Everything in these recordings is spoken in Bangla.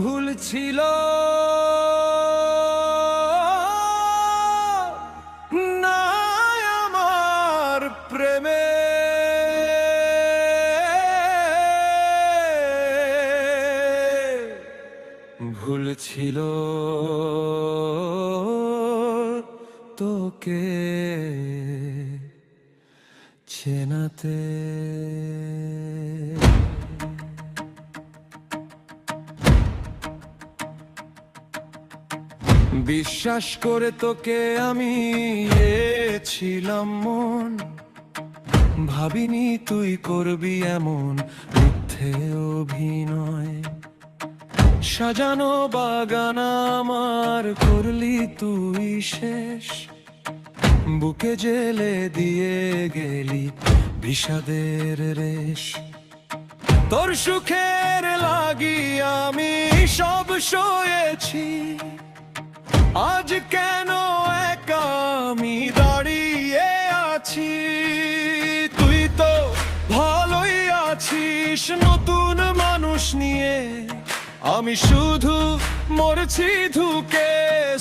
ভুল ছিল না আমার প্রেমে, ভুল ছিল তোকে চেনাতে। বিশ্বাস করে তোকে আমি ছিলাম মন, ভাবিনি তুই করবি এমন মিথ্যে অভিনয়। সাজানো বাগান আমার করলি তুই শেষ, বুকে জেলে দিয়ে গেলি বিষাদের রেশ। তোর সুখের লাগি আমি সব সয়েছি, আজ কেন একা আমি দাঁড়িয়ে আছি। তুই তো ভালোই আছিস নতুন মানুষ নিয়ে, আমি শুধু মরছি ধুকে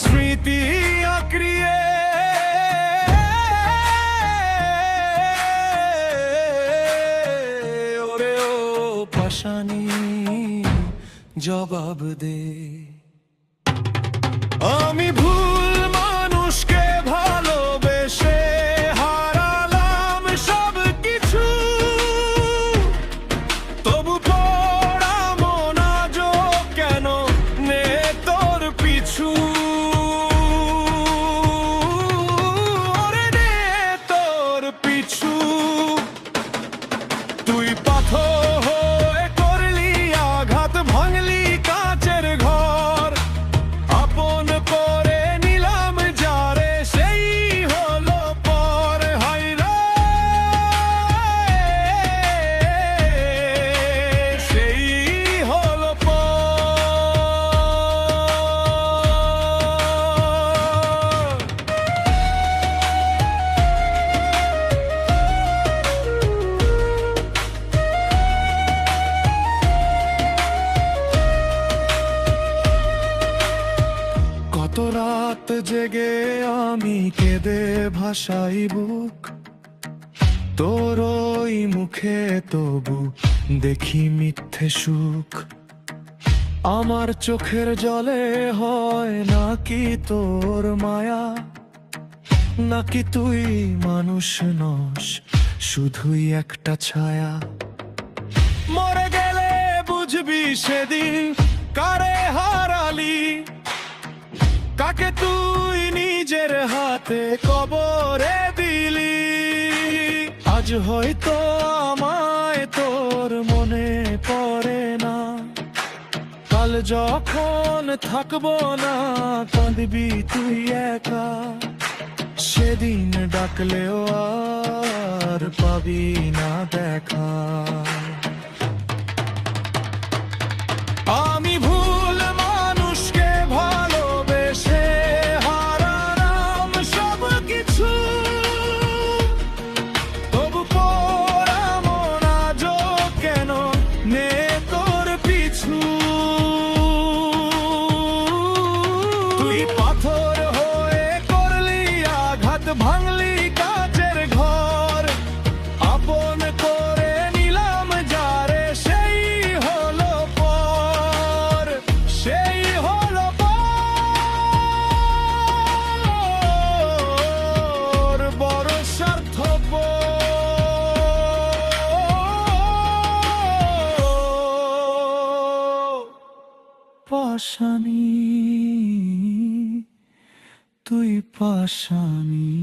স্মৃতি আঁকড়িয়ে। ওরে ও পাশানি জবাব দে, আমি ভুল মানুষকে ভালোবেসে হারালাম সব কিছু, তবু পড়া মন আজও কেন নে তোর পিছু। ওরে নে তোর পিছু, তুই পাথর হয়ে করলি আঘাত, ভাঙলি কাঁচের ঘর। আপন করে নিলাম যারে সেই হলো পর। হায়রে সেই হলো পর। কত রাত জেগে আমি কেঁদে ভাসাই বুক, তোর ওই মুখে তবু দেখি মিথ্যে সুখ। আমার চোখের জলে হয় নাকি তোর মায়া, নাকি তুই মানুষ নস শুধুই একটা ছায়া। মরে গেলে বুঝবি সেদিন কারে হারালি, কাকে তুই নিজের হাতে কবরে দিলি। আজ হয়তো আমায় তোর মনে পড়ে না, কাল যখন থাকবো না কাঁদবি তুই একা। সেদিন ডাকলেও আর পাবি না দেখা। আমি ভুল মানুষকে ভালোবেসে হারালাম সব কিছু, তবু পড়া মন আজও কেন নে তোর পিছু। তুই পাথর হয়ে করলি আঘাত, ভাঙলি কাঁচের ঘর। আপন করে নিলাম যারে সেই হলো পর। সেই হলো পর, বড় স্বার্থপর। পাশানি তুই পাশানি।